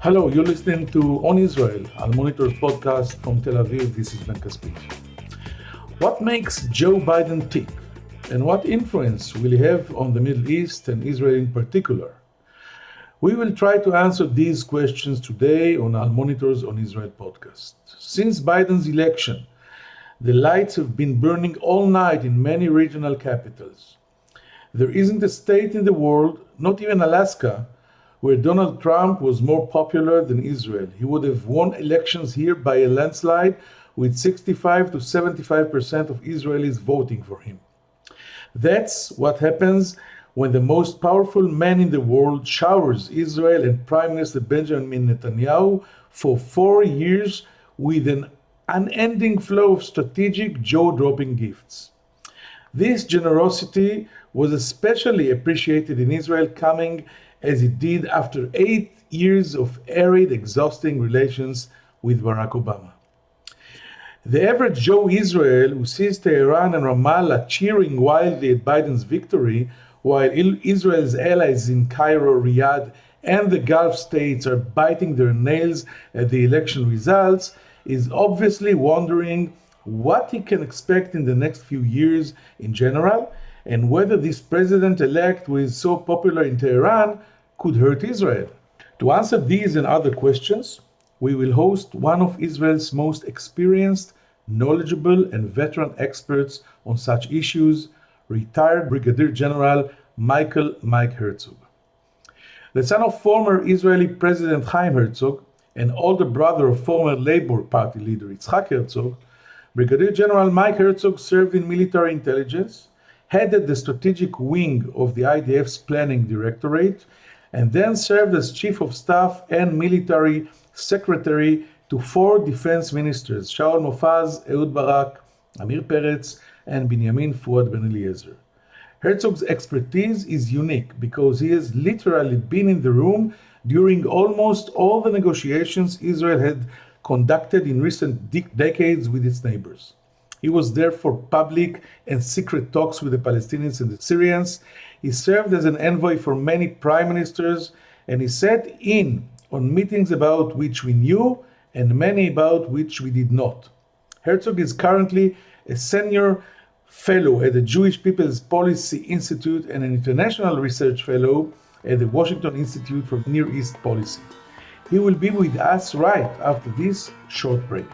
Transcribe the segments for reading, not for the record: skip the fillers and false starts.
Hello, you're listening to On Israel, Al Monitor's podcast from Tel Aviv. This is Caspit. What makes Joe Biden tick, and what influence will he have on the Middle East and Israel in particular? We will try to answer these questions today on Al Monitor's On Israel podcast. Since Biden's election, the lights have been burning all night in many regional capitals. There isn't a state in the world, not even Alaska, where Donald Trump was more popular than Israel. He would have won elections here by a landslide with 65 to 75% of Israelis voting for him. That's what happens when the most powerful man in the world showers Israel and Prime Minister Benjamin Netanyahu for 4 years with an unending flow of strategic jaw-dropping gifts. This generosity was especially appreciated in Israel, coming as it did after 8 years of arid, exhausting relations with Barack Obama. The average Joe Israel who sees Tehran and Ramallah cheering wildly at Biden's victory, while Israel's allies in Cairo, Riyadh, and the Gulf states are biting their nails at the election results, is obviously wondering what he can expect in the next few years in general, and whether this president-elect who is so popular in Tehran could hurt Israel. To answer these and other questions, we will host one of Israel's most experienced, knowledgeable, and veteran experts on such issues, retired Brigadier General Mike Herzog. The son of former Israeli President Chaim Herzog and older brother of former Labour Party leader Yitzhak Herzog, Brigadier General Mike Herzog served in military intelligence, headed the strategic wing of the IDF's planning directorate, and then served as chief of staff and military secretary to 4 defense ministers, Shaul Mofaz, Ehud Barak, Amir Peretz, and Binyamin Fuad Ben Eliezer. Herzog's expertise is unique because he has literally been in the room during almost all the negotiations Israel had conducted in recent decades with its neighbors. He was there for public and secret talks with the Palestinians and the Syrians. He served as an envoy for many prime ministers, and he sat in on meetings about which we knew and many about which we did not. Herzog is currently a senior fellow at the Jewish People's Policy Institute and an international research fellow at the Washington Institute for Near East Policy. He will be with us right after this short break.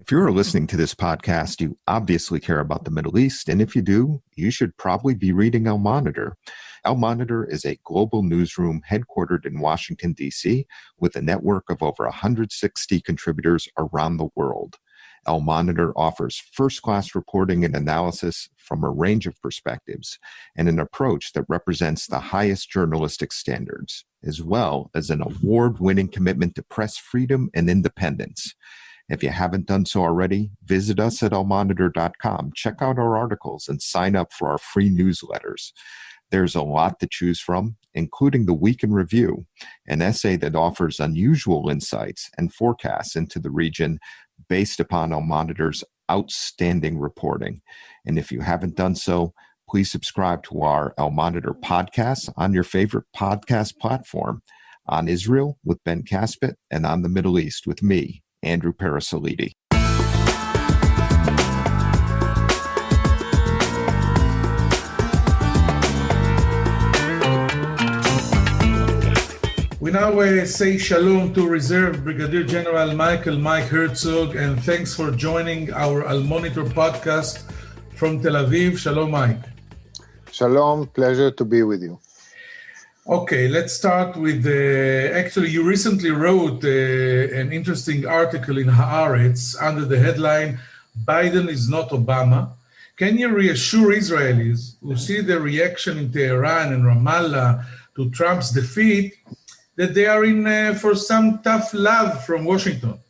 If you're listening to this podcast, you obviously care about the Middle East, and if you do, you should probably be reading Al Monitor. Al Monitor is a global newsroom headquartered in Washington, D.C., with a network of over 160 contributors around the world. Al Monitor offers first-class reporting and analysis from a range of perspectives and an approach that represents the highest journalistic standards, as well as an award-winning commitment to press freedom and independence. If you haven't done so already, visit us at almonitor.com, check out our articles, and sign up for our free newsletters. There's a lot to choose from, including the Week in Review, an essay that offers unusual insights and forecasts into the region based upon Al Monitor's outstanding reporting. And if you haven't done so, please subscribe to our Al Monitor podcast on your favorite podcast platform, On Israel with Ben Caspit, and On the Middle East with me, Andrew Parasolidi. We now say shalom to Reserve Brigadier General Mike Herzog, and thanks for joining our Al Monitor podcast from Tel Aviv. Shalom, Mike. Shalom, pleasure to be with you. Okay, let's start with actually, you recently wrote an interesting article in Haaretz under the headline, Biden is not Obama. Can you reassure Israelis who see the reaction in Tehran and Ramallah to Trump's defeat that they are in for some tough love from Washington?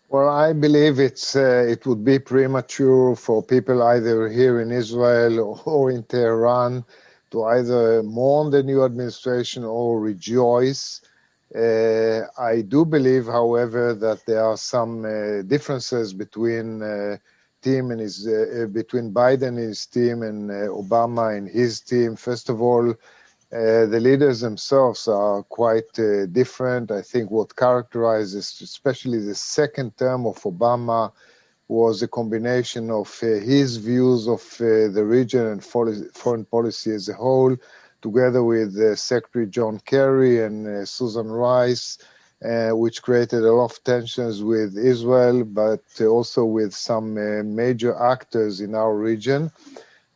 Well, I believe it would be premature for people either here in Israel or in Tehran to either mourn the new administration or rejoice. I do believe, however, that there are some differences between between Biden and his team and Obama and his team. First of all, The leaders themselves are quite different. I think what characterizes especially the second term of Obama was a combination of his views of the region and foreign policy as a whole, together with Secretary John Kerry and Susan Rice, which created a lot of tensions with Israel, but also with some major actors in our region.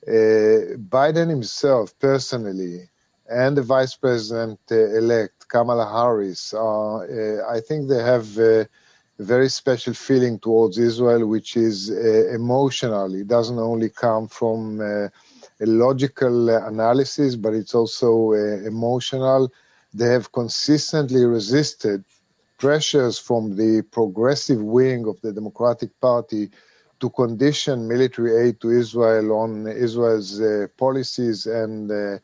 Biden himself, personally, and the Vice President-elect, Kamala Harris, I think they have a very special feeling towards Israel, which is emotional. It doesn't only come from a logical analysis, but it's also emotional. They have consistently resisted pressures from the progressive wing of the Democratic Party to condition military aid to Israel on Israel's policies and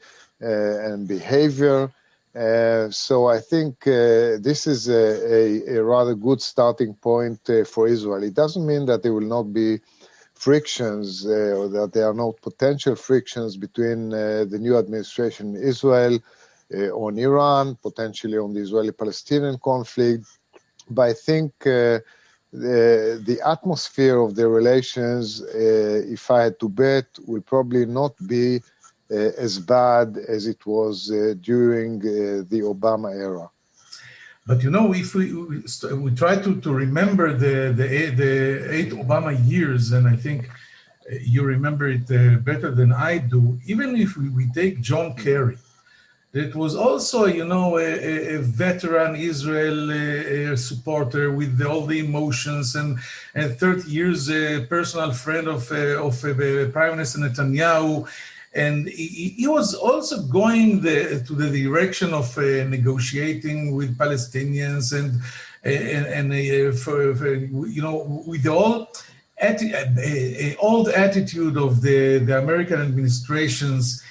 behavior. So I think this is a rather good starting point for Israel. It doesn't mean that there will not be frictions or that there are no potential frictions between the new administration in Israel on Iran, potentially on the Israeli-Palestinian conflict. But I think the atmosphere of the relations, if I had to bet, will probably not be as bad as it was during the Obama era. But if we try to remember the 8 Obama years, and I think you remember it better than I do, even if we take John Kerry, that was also, a veteran Israel supporter with all the emotions and 30 years personal friend of Prime Minister Netanyahu. And he was also going to the direction of negotiating with Palestinians and with the old attitude of the American administrations.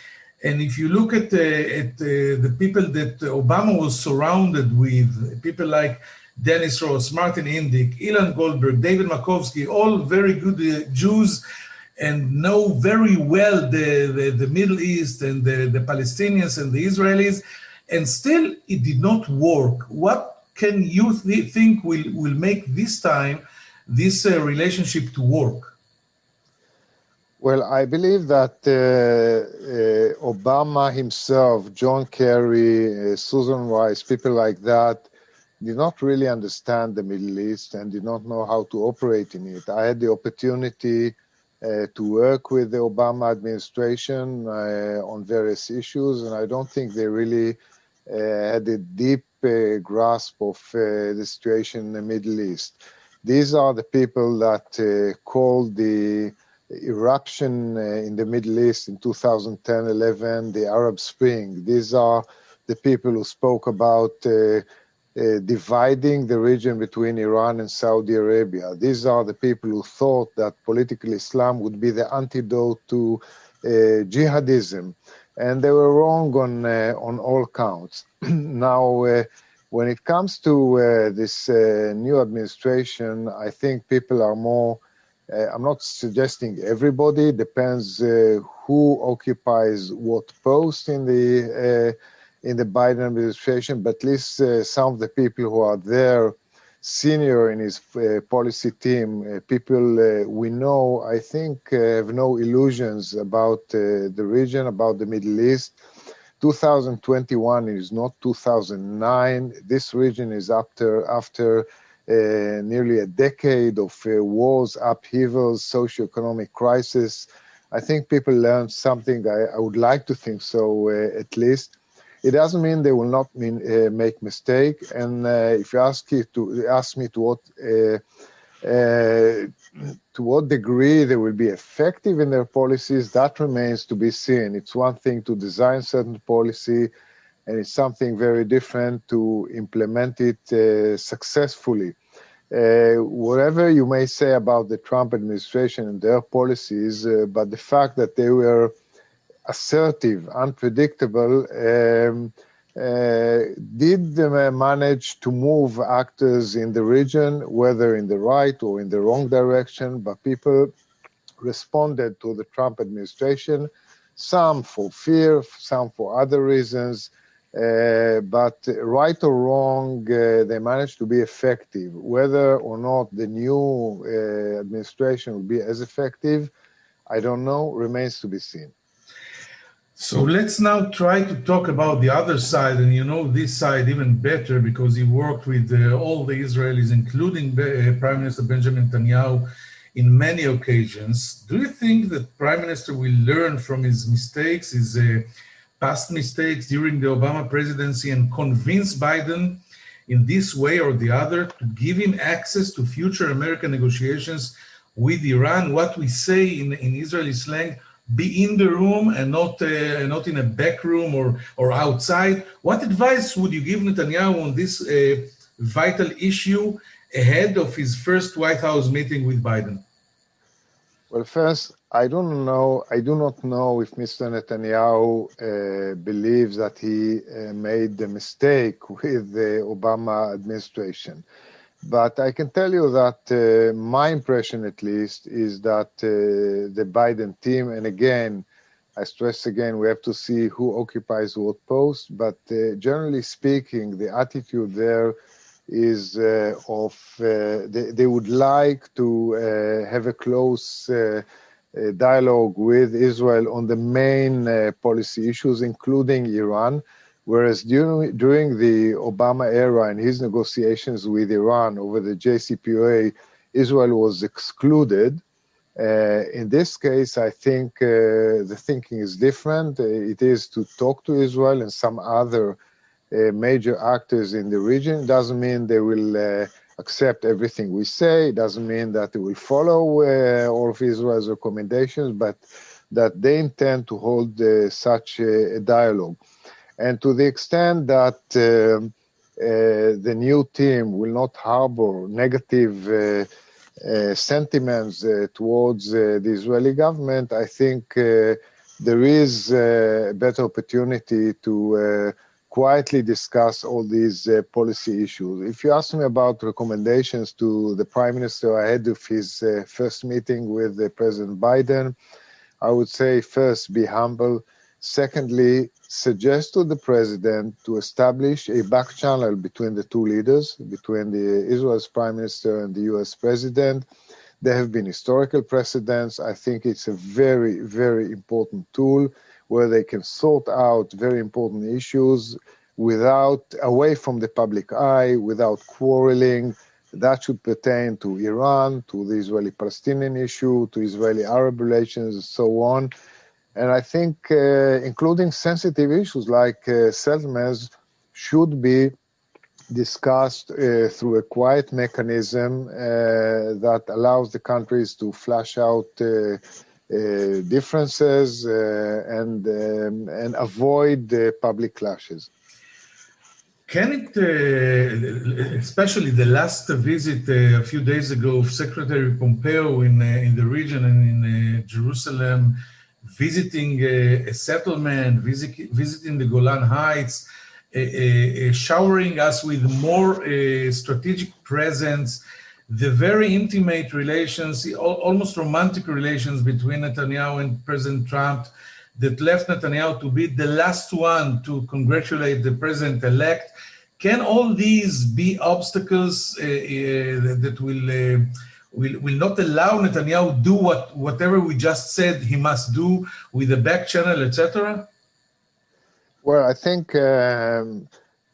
And if you look at the people that Obama was surrounded with, people like Dennis Ross, Martin Indyk, Ilan Goldberg, David Makovsky, all very good Jews and know very well the Middle East and the Palestinians and the Israelis, and still it did not work. What can you think will make this time this relationship to work? Well, I believe that Obama himself, John Kerry, Susan Rice, people like that, did not really understand the Middle East and did not know how to operate in it. I had the opportunity to work with the Obama administration on various issues, and I don't think they really had a deep grasp of the situation in the Middle East. These are the people that called the eruption in the Middle East in 2010-11, the Arab Spring. These are the people who spoke about dividing the region between Iran and Saudi Arabia. These are the people who thought that political Islam would be the antidote to jihadism. And they were wrong on all counts. Now, when it comes to this new administration, I think people are more I'm not suggesting everybody, depends who occupies what post in the Biden administration, but at least some of the people who are there, senior in his policy team, people we know, I think have no illusions about the region, about the Middle East. 2021 is not 2009. This region is after nearly a decade of wars, upheavals, socioeconomic crisis. I think people learned something. I would like to think so, at least. It doesn't mean they will not make mistake. And if you ask me to what degree they will be effective in their policies, that remains to be seen. It's one thing to design certain policy, and it's something very different to implement it successfully. Whatever you may say about the Trump administration and their policies, but the fact that they were assertive, unpredictable, did manage to move actors in the region, whether in the right or in the wrong direction, but people responded to the Trump administration some for fear, some for other reasons. But right or wrong, they managed to be effective. Whether or not the new administration will be as effective, I don't know, remains to be seen. So let's now try to talk about the other side, and you know this side even better because he worked with all the Israelis, including Prime Minister Benjamin Netanyahu, in many occasions. Do you think that Prime Minister will learn from his mistakes, his past mistakes during the Obama presidency, and convince Biden in this way or the other to give him access to future American negotiations with Iran? What we say in Israeli slang, be in the room and not in a back room or outside. What advice would you give Netanyahu on this vital issue ahead of his first White House meeting with Biden? Well, first, I do not know if Mr. Netanyahu believes that he made a mistake with the Obama administration. But I can tell you that my impression, at least, is that the Biden team, and again, I stress again, we have to see who occupies what post, but generally speaking, the attitude there is they would like to have a close dialogue with Israel on the main policy issues, including Iran. Whereas during the Obama era and his negotiations with Iran over the JCPOA, Israel was excluded. In this case, I think the thinking is different. It is to talk to Israel and some other major actors in the region. It doesn't mean they will accept everything we say. It doesn't mean that they will follow all of Israel's recommendations, but that they intend to hold such a dialogue. And to the extent that the new team will not harbor negative sentiments towards the Israeli government, I think there is a better opportunity to quietly discuss all these policy issues. If you ask me about recommendations to the Prime Minister ahead of his first meeting with President Biden, I would say first, be humble. Secondly, suggest to the president to establish a back channel between the two leaders, between the Israel's prime minister and the U.S. president. There have been historical precedents. I think it's a very, very important tool where they can sort out very important issues away from the public eye, without quarreling. That should pertain to Iran, to the Israeli-Palestinian issue, to Israeli-Arab relations, and so on. And I think including sensitive issues like settlements should be discussed through a quiet mechanism that allows the countries to flesh out differences and avoid public clashes. Can it, especially the last visit a few days ago of Secretary Pompeo in the region and in Jerusalem, visiting a settlement, visiting the Golan Heights, showering us with more strategic presence, the very intimate relations, almost romantic relations between Netanyahu and President Trump that left Netanyahu to be the last one to congratulate the president-elect. Can all these be obstacles that will not allow Netanyahu do whatever we just said he must do with the back channel, etc.? Well, I think Mr.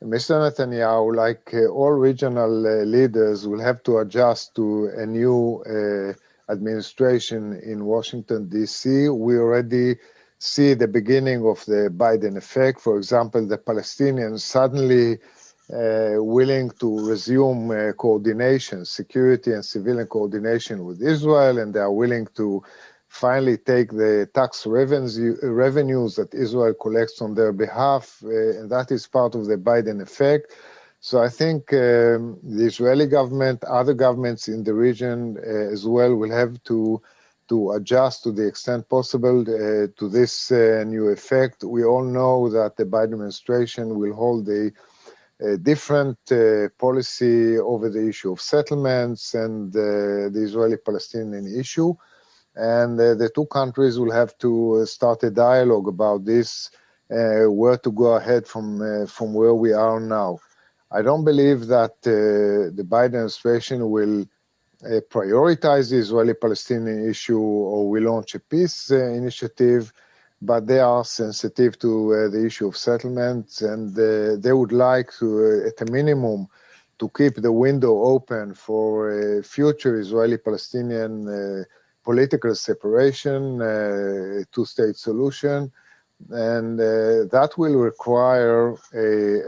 Netanyahu, like all regional leaders, will have to adjust to a new administration in Washington, D.C. We already see the beginning of the Biden effect. For example, the Palestinians suddenly willing to resume coordination, security and civilian coordination with Israel, and they are willing to finally take the tax revenues that Israel collects on their behalf, and that is part of the Biden effect. So I think the Israeli government, other governments in the region as well, will have to adjust to the extent possible to this new effect. We all know that the Biden administration will hold a different policy over the issue of settlements and the Israeli-Palestinian issue. and the two countries will have to start a dialogue about this, where to go ahead from where we are now. I don't believe that the Biden administration will prioritize the Israeli-Palestinian issue or will launch a peace initiative, but they are sensitive to the issue of settlements, and they would like to, at a minimum, to keep the window open for a future Israeli-Palestinian political separation, two-state solution, and that will require,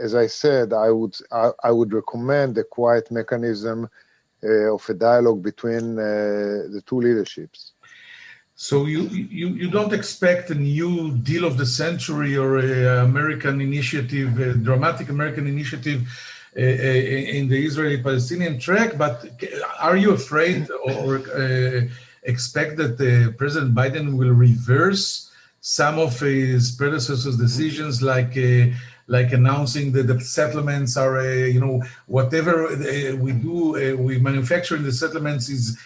as I said, I would recommend a quiet mechanism of a dialogue between the two leaderships. So you don't expect a new deal of the century or a American initiative, a dramatic American initiative in the Israeli-Palestinian track, but are you afraid or expect that President Biden will reverse some of his predecessors' decisions, like announcing that the settlements are, whatever we do, we manufacture in the settlements is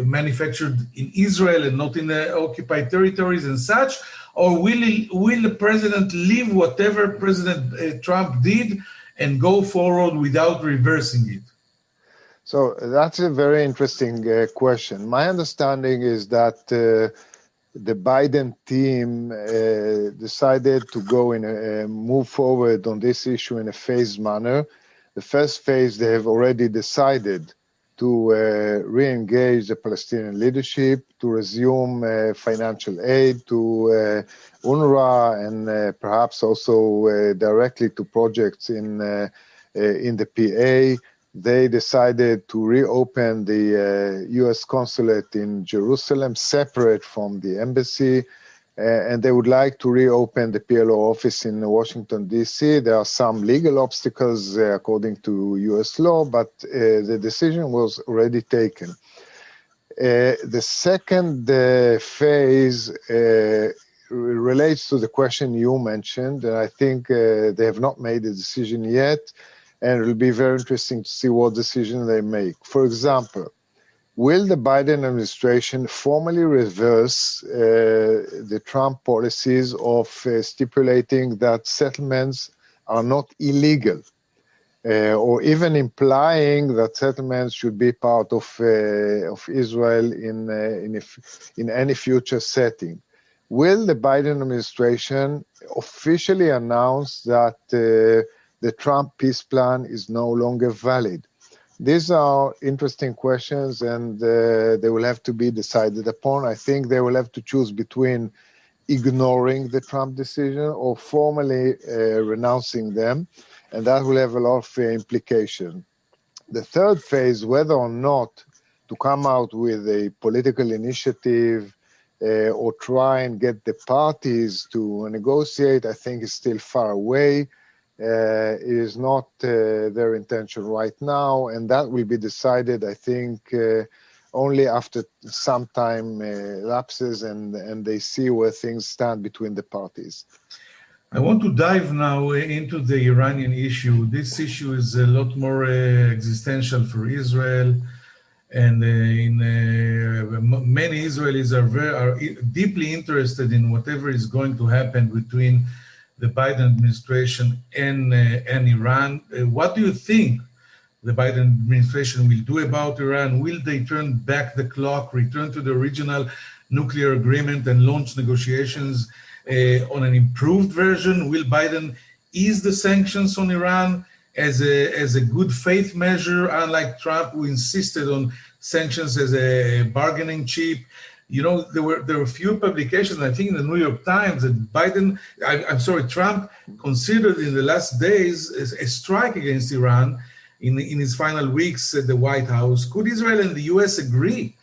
manufactured in Israel and not in the occupied territories and such? Or will the president leave whatever President Trump did and go forward without reversing it? So that's a very interesting question. My understanding is that the Biden team decided to go move forward on this issue in a phased manner. The first phase, they have already decided to re-engage the Palestinian leadership, to resume financial aid to UNRWA and perhaps also directly to projects in the PA. They decided to reopen the U.S. consulate in Jerusalem, separate from the embassy, and they would like to reopen the PLO office in Washington, D.C. There are some legal obstacles according to U.S. law, but the decision was already taken. The second phase relates to the question you mentioned, and I think they have not made a decision yet, and it will be very interesting to see what decision they make. For example, will the Biden administration formally reverse the Trump policies of stipulating that settlements are not illegal, or even implying that settlements should be part of Israel in any future setting? Will the Biden administration officially announce that the Trump peace plan is no longer valid? These are interesting questions, and they will have to be decided upon. I think they will have to choose between ignoring the Trump decision or formally renouncing them, and that will have a lot of implication. The third phase, whether or not to come out with a political initiative or try and get the parties to negotiate, I think is still far away. It is not their intention right now, and that will be decided, I think, only after some time lapses and they see where things stand between the parties. I want to dive now into the Iranian issue. This issue is a lot more existential for Israel, and many Israelis are deeply interested in whatever is going to happen between the Biden administration and Iran. What do you think the Biden administration will do about Iran? Will they turn back the clock, return to the original nuclear agreement and launch negotiations on an improved version? Will Biden ease the sanctions on Iran as a good faith measure, unlike Trump, who insisted on sanctions as a bargaining chip? You know, there were a few publications, I think in the New York Times, that Trump considered in the last days a strike against Iran in his final weeks at the White House. Could Israel and the U.S. agree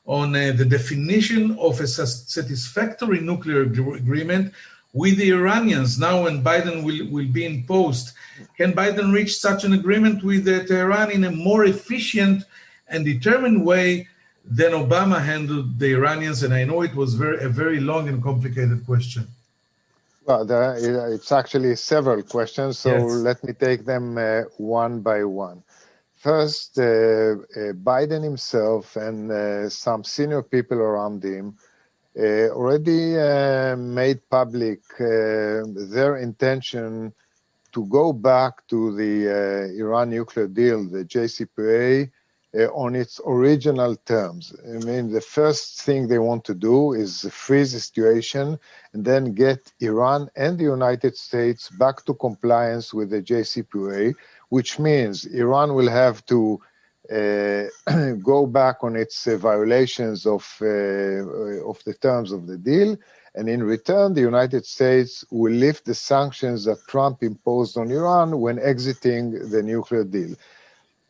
on the definition of a satisfactory nuclear agreement with the Iranians now when Biden will be in post? Can Biden reach such an agreement with Tehran in a more efficient and determined way than Obama handled the Iranians? And I know it was a very long and complicated question. Well, it's actually several questions, so yes. Let me take them one by one. First, Biden himself and some senior people around him already made public their intention to go back to the Iran nuclear deal, the JCPOA, on its original terms. I mean, the first thing they want to do is freeze the situation and then get Iran and the United States back to compliance with the JCPOA, which means Iran will have to go back on its violations of the terms of the deal, and in return, the United States will lift the sanctions that Trump imposed on Iran when exiting the nuclear deal.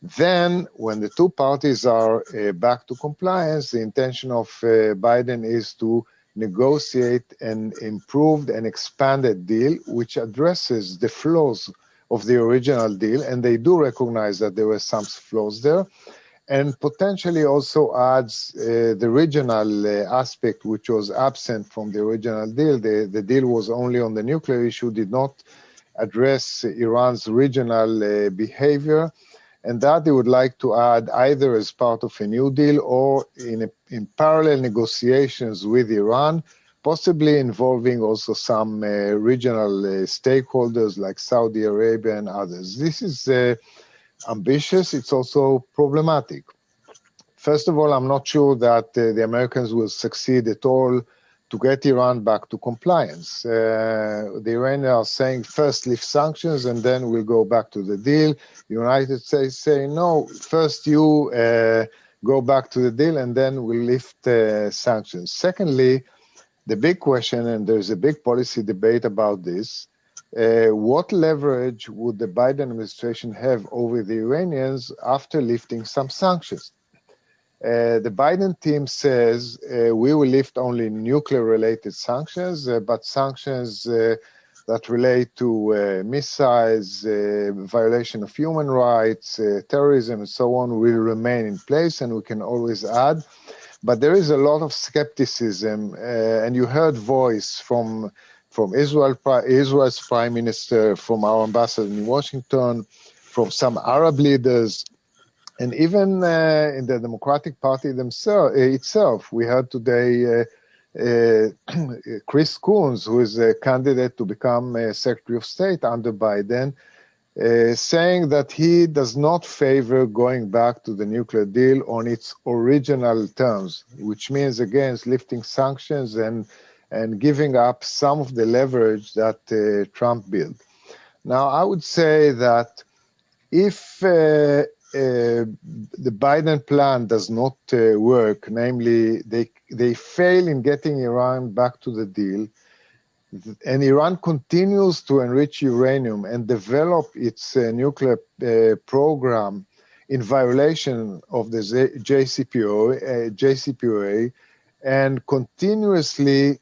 Then, when the two parties are back to compliance, the intention of Biden is to negotiate an improved and expanded deal, which addresses the flaws of the original deal, and they do recognize that there were some flaws there, and potentially also adds the regional aspect, which was absent from the original deal. The deal was only on the nuclear issue, did not address Iran's regional behavior, and that they would like to add either as part of a new deal or in parallel negotiations with Iran, possibly involving also some regional stakeholders like Saudi Arabia and others. This is ambitious. It's also problematic. First of all, I'm not sure that the Americans will succeed at all to get Iran back to compliance. The Iranians are saying first lift sanctions and then we'll go back to the deal. The United States say no, first you go back to the deal and then we'll lift sanctions. Secondly, the big question, and there's a big policy debate about this, what leverage would the Biden administration have over the Iranians after lifting some sanctions? The Biden team says we will lift only nuclear-related sanctions, but sanctions that relate to missiles, violation of human rights, terrorism, and so on will remain in place, and we can always add. But there is a lot of skepticism, and you heard voice from Israel's prime minister, from our ambassador in Washington, from some Arab leaders, and even in the Democratic Party itself. We heard today Chris Coons, who is a candidate to become Secretary of State under Biden, saying that he does not favor going back to the nuclear deal on its original terms, which means, again, lifting sanctions and giving up some of the leverage that Trump built. Now, I would say that if the Biden plan does not work, namely they fail in getting Iran back to the deal, and Iran continues to enrich uranium and develop its nuclear program in violation of the JCPOA and continuously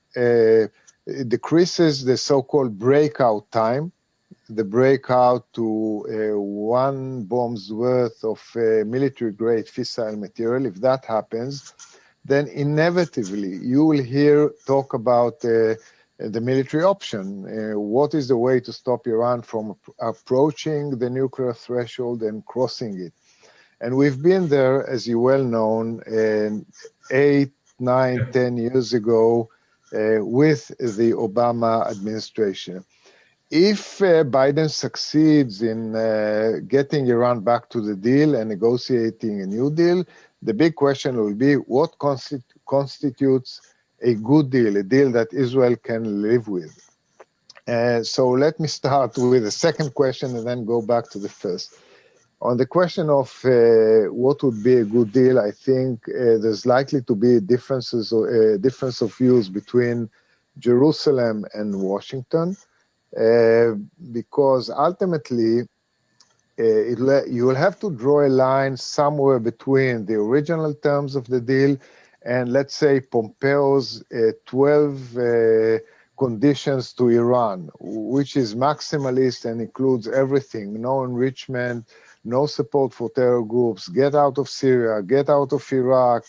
decreases the so-called breakout time, the breakout to 1 bomb's worth of military-grade fissile material. If that happens, then inevitably you will hear talk about the military option. What is the way to stop Iran from approaching the nuclear threshold and crossing it? And we've been there, as you well know, 8, 9, 10 years ago with the Obama administration. If Biden succeeds in getting Iran back to the deal and negotiating a new deal, the big question will be what constitutes a good deal, a deal that Israel can live with. So let me start with the second question and then go back to the first. On the question of what would be a good deal, I think there's likely to be difference of views between Jerusalem and Washington. Because ultimately you will have to draw a line somewhere between the original terms of the deal and, let's say, Pompeo's 12 conditions to Iran, which is maximalist and includes everything: no enrichment, no support for terror groups, get out of Syria, get out of Iraq,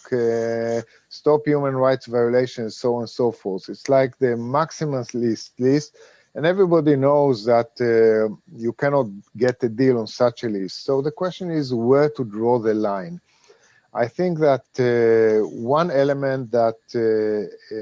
stop human rights violations, so on and so forth. It's like the maximalist list. And everybody knows that you cannot get a deal on such a list. So the question is where to draw the line. I think that one element that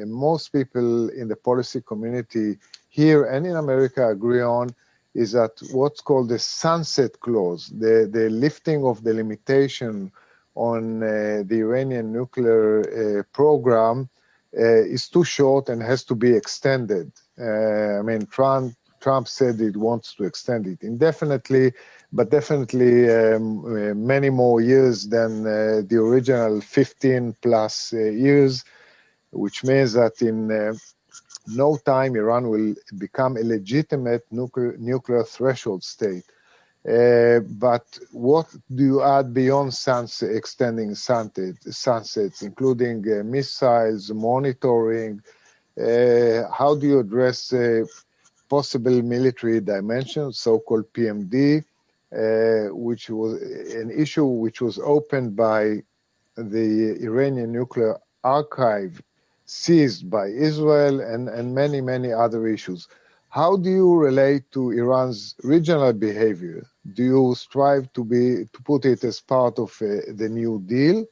most people in the policy community here and in America agree on is that what's called the sunset clause, the lifting of the limitation on the Iranian nuclear program is too short and has to be extended. I mean, Trump said he wants to extend it indefinitely, but definitely many more years than the original 15 plus years, which means that in no time Iran will become a legitimate nuclear threshold state. But what do you add beyond extending sunsets, including missiles, monitoring? How do you address possible military dimensions, so-called PMD, which was an issue which was opened by the Iranian nuclear archive, seized by Israel, and many, many other issues. How do you relate to Iran's regional behavior? Do you strive to put it as part of the New Deal,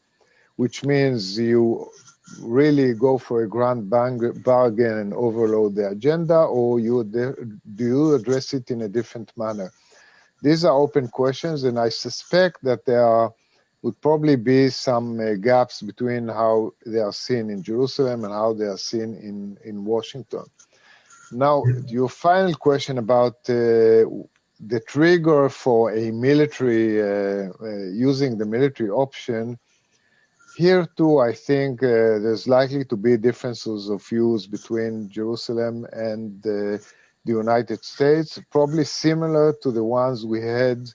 which means you really go for a grand bargain and overload the agenda, or do you address it in a different manner? These are open questions, and I suspect that there would probably be some gaps between how they are seen in Jerusalem and how they are seen in Washington. Now, your final question about the trigger for a military, using the military option, here too, I think there's likely to be differences of views between Jerusalem and the United States, probably similar to the ones we had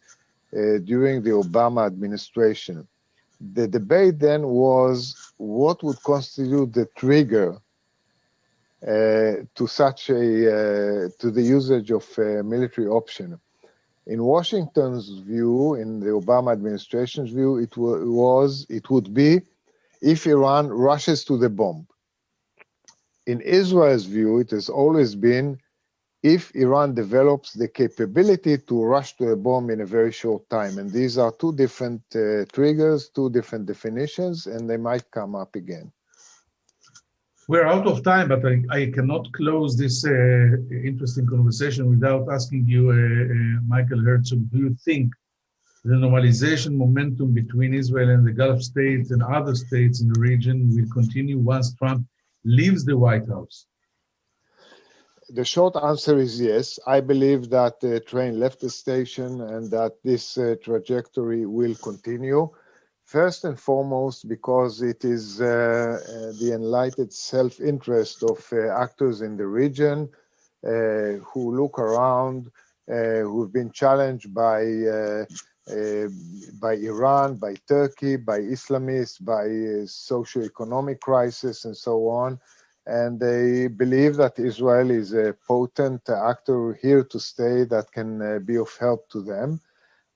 during the Obama administration. The debate then was what would constitute the trigger to the usage of a military option. In Washington's view, in the Obama administration's view, it would be if Iran rushes to the bomb. In Israel's view, it has always been if Iran develops the capability to rush to a bomb in a very short time. And these are two different triggers, two different definitions, and they might come up again. We're out of time, but I cannot close this interesting conversation without asking you, Michael Herzog, do you think the normalization momentum between Israel and the Gulf states and other states in the region will continue once Trump leaves the White House? The short answer is yes. I believe that the train left the station and that this trajectory will continue. First and foremost, because it is the enlightened self-interest of actors in the region who look around, who've been challenged by Iran, by Turkey, by Islamists, by socio-economic crisis, and so on. And they believe that Israel is a potent actor here to stay that can be of help to them.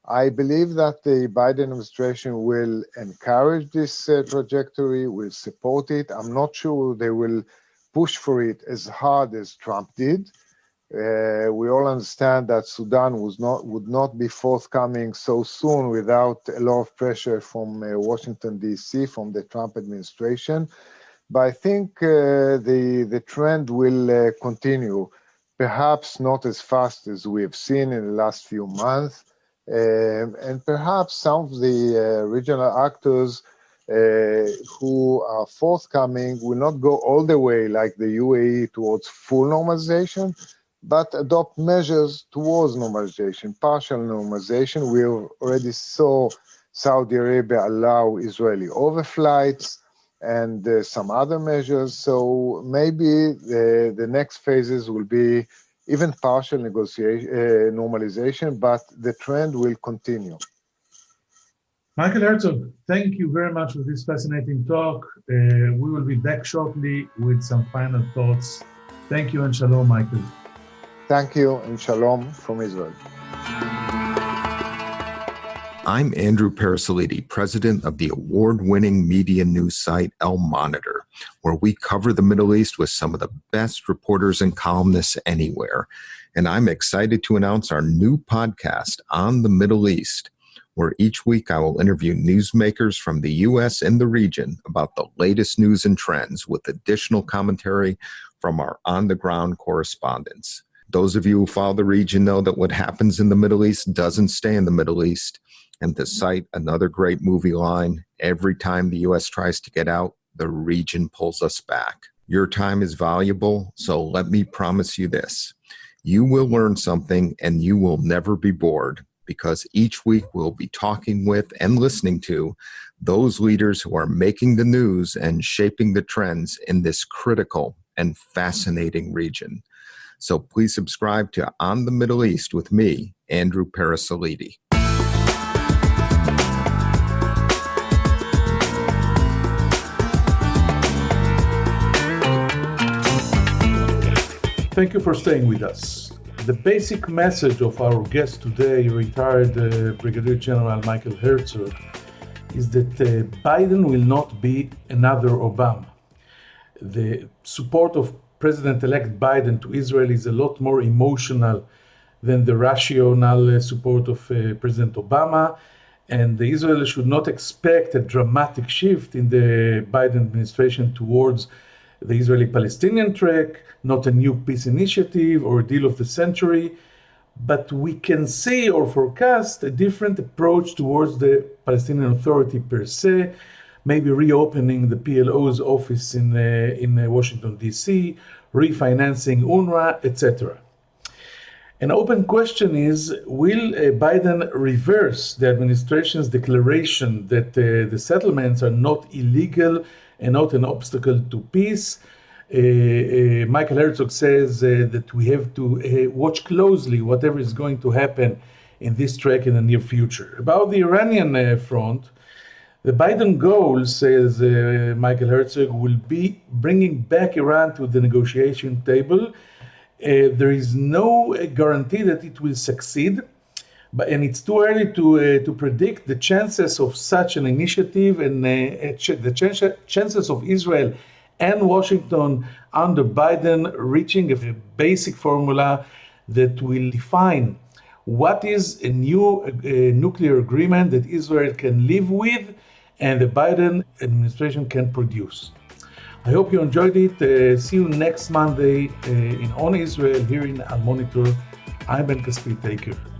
I believe that the Biden administration will encourage this trajectory, will support it. I'm not sure they will push for it as hard as Trump did. We all understand that Sudan would not be forthcoming so soon without a lot of pressure from Washington, D.C., from the Trump administration. But I think the trend will continue, perhaps not as fast as we have seen in the last few months. And perhaps some of the regional actors who are forthcoming will not go all the way like the UAE towards full normalization, but adopt measures towards normalization, partial normalization. We already saw Saudi Arabia allow Israeli overflights and some other measures. So maybe the next phases will be even partial normalization, but the trend will continue. Michael Herzog, thank you very much for this fascinating talk. We will be back shortly with some final thoughts. Thank you and shalom, Michael. Thank you and shalom from Israel. I'm Andrew Parasolidi, president of the award-winning media news site El Monitor, where we cover the Middle East with some of the best reporters and columnists anywhere. and I'm excited to announce our new podcast on the Middle East, where each week I will interview newsmakers from the U.S. and the region about the latest news and trends with additional commentary from our on-the-ground correspondents. Those of you who follow the region know that what happens in the Middle East doesn't stay in the Middle East. And to cite another great movie line, every time the U.S. tries to get out, the region pulls us back. Your time is valuable, so let me promise you this. You will learn something and you will never be bored, because each week we'll be talking with and listening to those leaders who are making the news and shaping the trends in this critical and fascinating region. So please subscribe to On the Middle East with me, Andrew Parasiliti. Thank you for staying with us. The basic message of our guest today, retired Brigadier General Michael Herzog, is that Biden will not be another Obama. The support of President-elect Biden to Israel is a lot more emotional than the rational support of President Obama, and Israel should not expect a dramatic shift in the Biden administration towards the Israeli-Palestinian track, not a new peace initiative or a deal of the century, but we can see or forecast a different approach towards the Palestinian Authority per se, maybe reopening the PLO's office in Washington, D.C., refinancing UNRWA, etc. An open question is, will Biden reverse the administration's declaration that the settlements are not illegal and not an obstacle to peace? Michael Herzog says that we have to watch closely whatever is going to happen in this track in the near future. About the Iranian front, the Biden goal, says Michael Herzog, will be bringing back Iran to the negotiation table. There is no guarantee that it will succeed, and it's too early to predict the chances of such an initiative and the chances of Israel and Washington under Biden reaching a basic formula that will define what is a new nuclear agreement that Israel can live with and the Biden administration can produce. I hope you enjoyed it. See you next Monday in On Israel here in Al Monitor. I'm Ben Caspit. Take care.